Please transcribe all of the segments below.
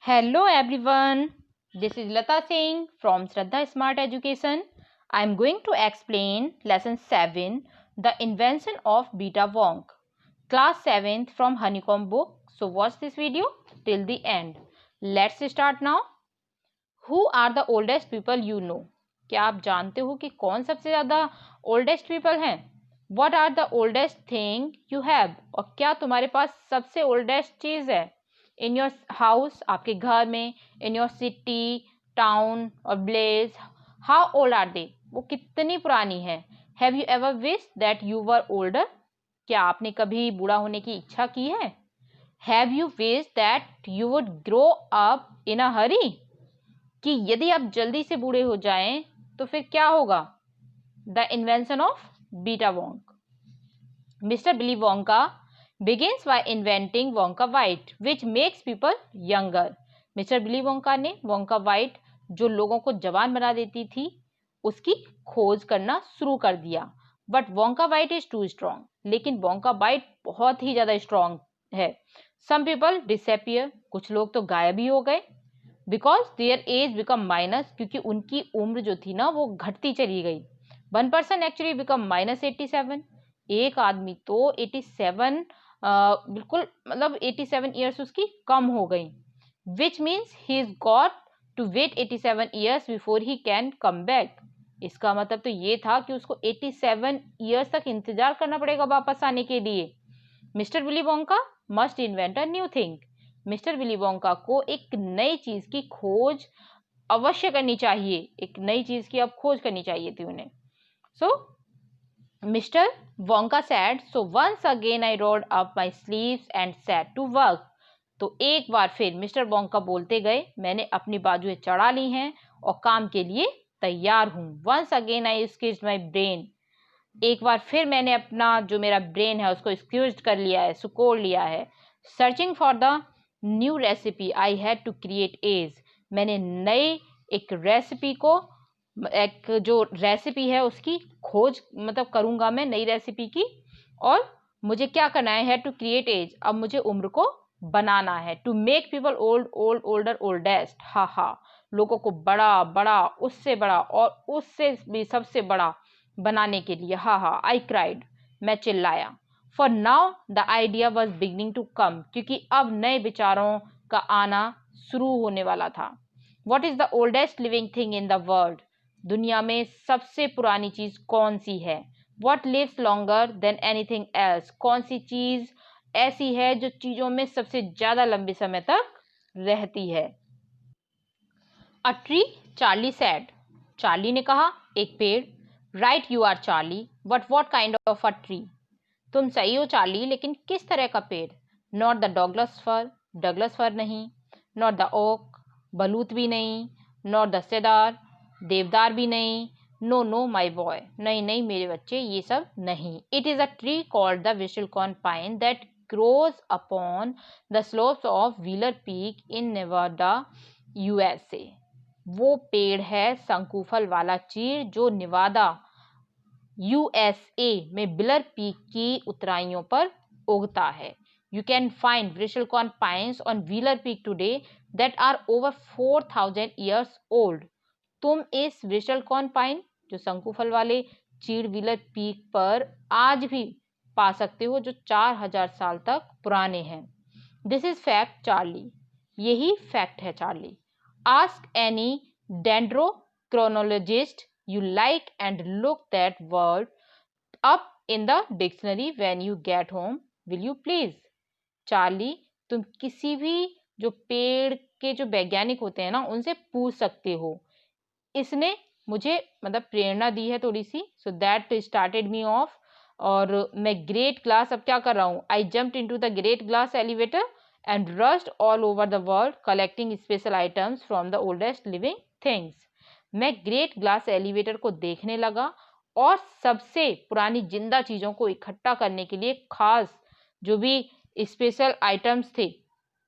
Hello everyone, this is Lata Singh from Shraddha Smart Education. I am going to explain lesson 7, the invention of beta Wonk, class 7th from Honeycomb book. So watch this video till the end. Let's start now. Who are the oldest people you know? क्या आप जानते हो कि कौन सबसे ज़्यादा oldest people हैं? What are the oldest thing you have? और क्या तुम्हारे पास सबसे oldest चीज़ है? इन योर हाउस, आपके घर में, इन योर सिटी, टाउन और blaze, how old are they? वो कितनी पुरानी है? Have you ever wish that you were older? क्या आपने कभी बूढ़ा होने की इच्छा की है? Have you wish that you would grow up in a hurry? कि यदि आप जल्दी से बूढ़े हो जाएं तो फिर क्या होगा? The invention of beta Wonk. Mister Billy Wonka begins by inventing Wonka White, which makes people younger. Mister Billy Wonka ने वोंका वाइट, जो लोगों को जवान बना देती थी, उसकी खोज करना शुरू कर दिया. But Wonka Vite is too strong. लेकिन वोंका वाइट बहुत ही ज्यादा स्ट्रॉन्ग है. Some people disappear. कुछ लोग तो गायब ही हो गए. Because their age become minus. क्योंकि उनकी उम्र जो थी ना वो घटती चली गई. 1% एक्चुअली बिकम -87. एक आदमी तो 87 बिल्कुल मतलब 87 ईयर्स उसकी कम हो गई. Which means he is got to wait 87 years before he can come back. इसका मतलब तो ये था कि उसको 87 ईयर्स तक इंतजार करना पड़ेगा वापस आने के लिए. Mister Willy Wonka must invent a new thing. Mister Willy Wonka को एक नई चीज की खोज अवश्य करनी चाहिए. एक नई चीज की अब खोज करनी चाहिए थी उन्हें. सो Mr. Wonka said, so once again I rolled up my sleeves and set to work. तो एक बार फिर मिस्टर वोंका बोलते गए, मैंने अपनी बाजुएं चढ़ा ली हैं और काम के लिए तैयार हूँ. Once again I squeezed my brain. एक बार फिर मैंने अपना जो मेरा ब्रेन है उसको स्क्यूज कर लिया है, सुकोड़ लिया है. Searching for the new recipe I had to create age. मैंने नए एक रेसिपी को, एक जो रेसिपी है उसकी खोज मतलब करूंगा मैं नई रेसिपी की. और मुझे क्या करना है? To create age. अब मुझे उम्र को बनाना है. To make people old old older oldest. हा हा. लोगों को बड़ा बड़ा, उससे बड़ा और उससे भी सबसे बड़ा बनाने के लिए. हा हा. I cried. मैं चिल्लाया. For now the idea was beginning to come. क्योंकि अब नए विचारों का आना शुरू होने वाला था. What is the oldest living thing in the world? दुनिया में सबसे पुरानी चीज कौन सी है? What lives longer than anything else? कौन सी चीज ऐसी है जो चीजों में सबसे ज्यादा लंबे समय तक रहती है? A tree, Charlie said. Charlie ने कहा, एक पेड़. Right you are Charlie, but what kind of a tree? तुम सही हो चार्ली, लेकिन किस तरह का पेड़? Not the Douglas fir. Douglas fir नहीं. Not the oak. बलूत भी नहीं. Not the cedar. देवदार भी नहीं. No no my boy. नहीं नहीं मेरे बच्चे, ये सब नहीं. It is a tree called the whistlecorn pine that grows upon the slopes of wheeler peak in Nevada, USA. वो पेड़ है शंकुफल वाला चीड़ जो निवादा, यूएसए में व्हीलर पीक की ऊंचाइयों पर उगता है. You can find Bristlecone pines on Wheeler Peak today that are over 4,000 years old. तुम इस Bristlecone pine जो शंकुफल वाले चीड़ व्हीलर पीक पर आज भी पा सकते हो, जो 4,000 साल तक पुराने हैं. This is fact Charlie. यही फैक्ट है Charlie. Ask any dendrochronologist you like and look that word up in the dictionary when you get home. Will you please? Charlie, तुम किसी भी जो पेड़ के जो वैज्ञानिक होते हैं ना उनसे पूछ सकते हो. इसने मुझे मतलब प्रेरणा दी है थोड़ी सी. So that started me off. और मैं ग्रेट ग्लास अब क्या कर रहा हूँ? I jumped into the great glass elevator and rushed all over the world collecting special items from the oldest living things. मैं ग्रेट ग्लास एलिवेटर को देखने लगा और सबसे पुरानी जिंदा चीजों को इकट्ठा करने के लिए खास जो भी स्पेशल आइटम्स थे,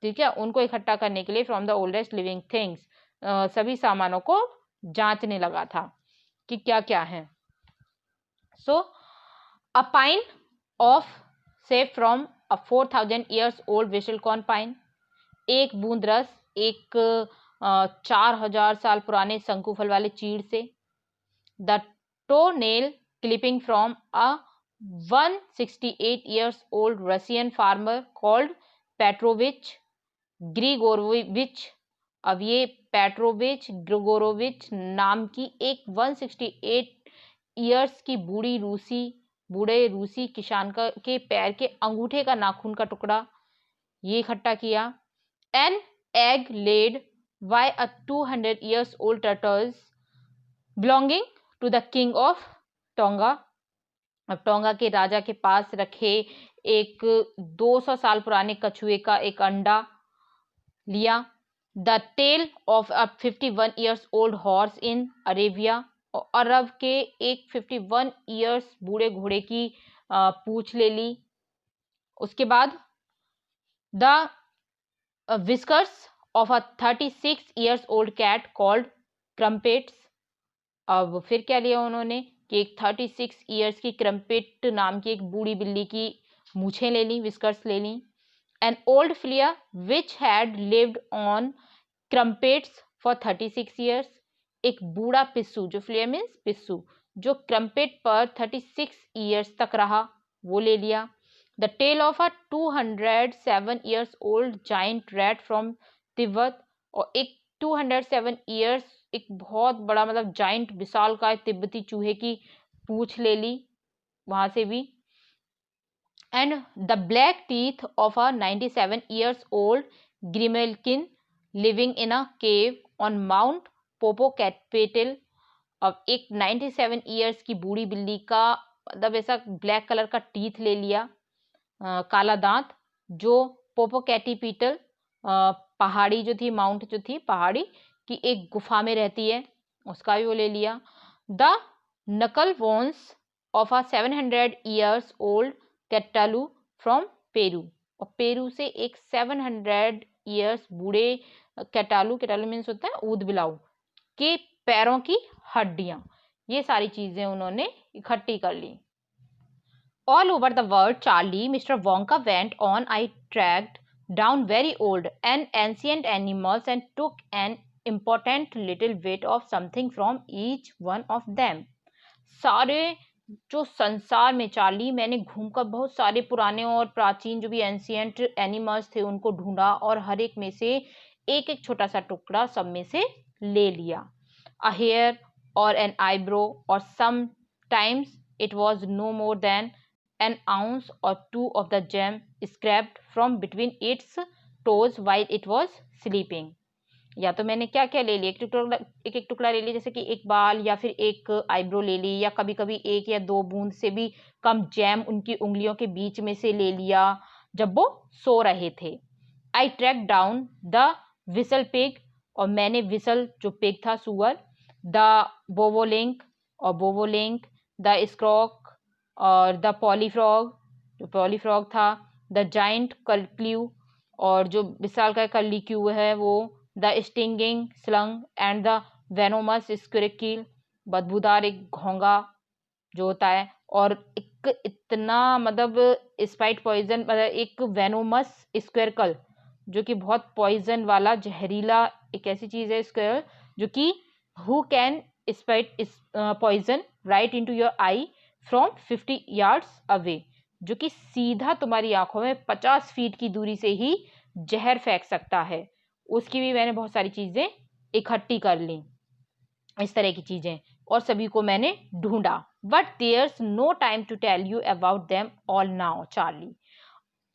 ठीक है, उनको इकट्ठा करने के लिए from the oldest living things सभी सामानों को जांचने लगा था कि क्या क्या है. So a pine of sap from a 4,000 years old Bristlecone pine. एक बूंद रस एक 4000 साल पुराने शंकुफल वाले चीड़ से। The टोनेल clipping from a 168 years old Russian farmer called Petrovich ग्रिगोरोविच। अब ये पेट्रोविच ग्रिगोरोविच नाम की एक 168 ईयर्स की बूढ़े रूसी किसान के पैर के अंगूठे का नाखून का टुकड़ा ये इकट्ठा किया। An egg laid by a 200 years old turtles belonging to the king of Tonga. अब टोंगा के राजा के पास रखे एक 200 साल पुराने कछुए का एक अंडा लिया। The tail of a 51 years old horse in Arabia. और अरब के एक 51 years बूढ़े घोड़े की पूंछ ले ली। उसके बाद the whiskers of a 36 years old cat called Crumpets. अब फिर क्या लिया उन्होंने कि एक 36 years की क्रम्पेट नाम की एक बूढ़ी बिल्ली की मूछें ले ली, विस्कर्स ले ली। An old flea which had lived on crumpets for 36 years। एक बूढ़ा पिस्सू, जो फ्लिया मीन्स पिस्सू, जो क्रम्पेट पर 36 years तक रहा, वो ले लिया। The tale of a 207 years old giant rat from Tibet. और एक 207 years एक बहुत बड़ा मतलब जाइंट विशाल का तिब्बती चूहे की पूंछ ले ली वहां से भी। And the black teeth of a 97 years old grimalkin living in a cave on Mount Popocatépetl। अब एक 97 years की बूढ़ी बिल्ली का मतलब ऐसा ब्लैक कलर का टीथ ले लिया, काला दांत, जो पोपोकैटिपिटल पहाड़ी जो थी, माउंट जो थी पहाड़ी की एक गुफा में रहती है, उसका भी वो ले लिया। The knuckle bones of a 700 years old cattalo from Peru. और पेरू से एक 700 years बूढ़े कैटालू मीन्स होता है ऊद बिलाऊ के पैरों की हड्डियां। ये सारी चीजें उन्होंने इकट्ठी कर ली। All over the world, Charlie, Mr. Wonka went on. I tracked down very old and ancient animals and took an important little bit of something from each one of them। सारे जो संसार में चार्ली, मैंने घूमकर बहुत सारे पुराने और प्राचीन जो भी एंशियंट एनिमल्स थे उनको ढूंढा और हर एक में से एक एक छोटा सा टुकड़ा सब में से ले लिया। A hair or an eyebrow, or sometimes it was no more than an ounce or two of the gem scraped from between its toes while it was sleeping। या तो मैंने क्या क्या ले लिया, एक एक टुकड़ा ले लिया, जैसे कि एक बाल या फिर एक आईब्रो ले ली, या कभी कभी एक या दो बूंद से भी कम जैम उनकी उंगलियों के बीच में से ले लिया जब वो सो रहे थे। I track down the whistle pig, और मैंने विसल जो पिग था सुअर, द बोबोलिंक और बोबोलिंक, द स्क्रॉक और द पॉलीफ्रॉग जो पॉलीफ्रॉग था, द जाइंट कर्क्ल्यू और जो विशाल का कर्लिक्यू है वो, the stinging slug and the venomous squirkle बदबूदार एक घोंगा जो होता है, और एक इतना मतलब स्पाइट पॉइजन मतलब एक वेनोमस स्क्विरकल जो कि बहुत पॉइजन वाला जहरीला एक ऐसी चीज है स्क्विरल जो कि who can spit poison right into your eye from 50 yards away, जो कि सीधा तुम्हारी आंखों में 50 फीट की दूरी से ही जहर फेंक सकता है। उसकी भी मैंने बहुत सारी चीजें इकट्ठी कर ली, इस तरह की चीजें, और सभी को मैंने ढूंढा। But there's no time to tell you about them all now Charlie.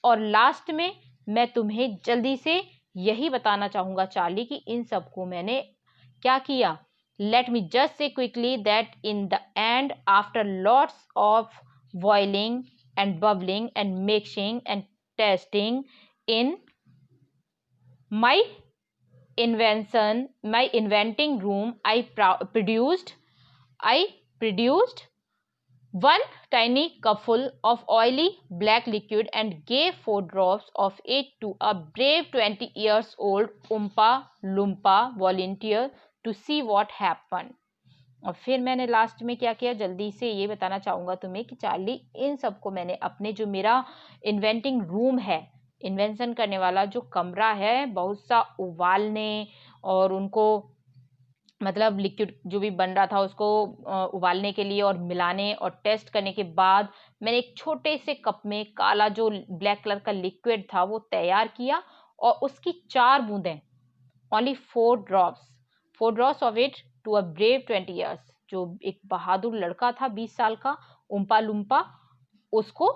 और लास्ट में मैं तुम्हें जल्दी से यही बताना चाहूंगा चार्ली कि इन सबको मैंने क्या किया। Let me just say quickly that in the end after lots of boiling and bubbling and mixing and testing in my inventing room, I produced one tiny cupful of oily black liquid and gave 4 drops of it to a brave 20 years old Oompa Loompa volunteer to see what happened। और फिर मैंने last में क्या किया, जल्दी से ये बताना चाहूंगा तुम्हें कि चार्ली इन सबको मैंने अपने जो मेरा इन्वेंटिंग रूम है इन्वेंशन करने वाला जो कमरा है बहुत सा उबालने और उनको मतलब लिक्विड जो भी बन रहा था उसको उबालने के लिए और मिलाने और टेस्ट करने के बाद मैंने एक छोटे से कप में काला जो ब्लैक कलर का लिक्विड था वो तैयार किया और उसकी 4 बूंदें, only 4 drops of it to a brave 20 years, जो एक बहादुर लड़का था 20 साल का, उम्पा लुम्पा, उसको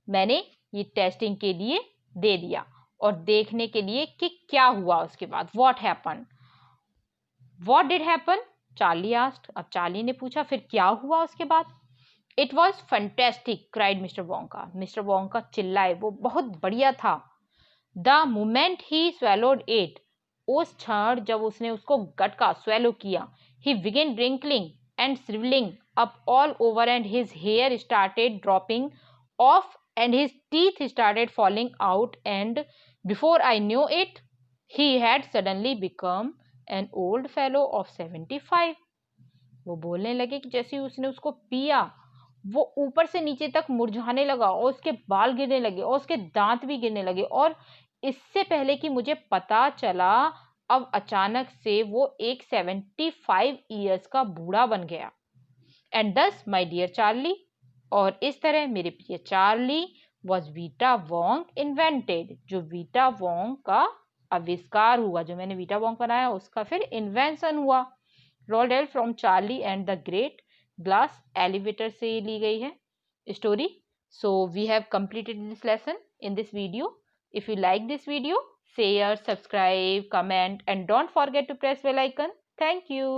मैंने ये टेस्टिंग के लिए दे दिया और देखने के लिए कि क्या हुआ उसके बाद, what happen. What did happen? Charlie asked. अब चार्ली ने पूछा फिर क्या हुआ उसके बाद। It was fantastic, cried Mr. Wonka. Mr. Wonka चिल्लाए, वो बहुत बढ़िया था। The moment he swallowed it, उस क्षण जब उसने उसको गटका swallow किया, he began wrinkling and shriveling up all over and his hair started dropping off and his teeth started falling out and before I knew it, he had suddenly become an old fellow of 75. वो बोलने लगे कि जैसे ही उसने उसको पिया वो ऊपर से नीचे तक मुरझाने लगा और उसके बाल गिरने लगे और उसके दांत भी गिरने लगे और इससे पहले कि मुझे पता चला अब अचानक से वो एक 75 ईयर्स का बूढ़ा बन गया। एंड दस माय डियर चार्ली, और इस तरह मेरे प्रिय Charlie was Vita Wong invented, जो वीटा वोंग का आविष्कार हुआ, जो मैंने वीटा वोंग बनाया उसका फिर इन्वेंशन हुआ। Roald from Charlie and the great glass elevator से ली गई है story. So we have completed this lesson in this video. If you like this video, share, subscribe, comment and don't forget to press bell icon. Thank you.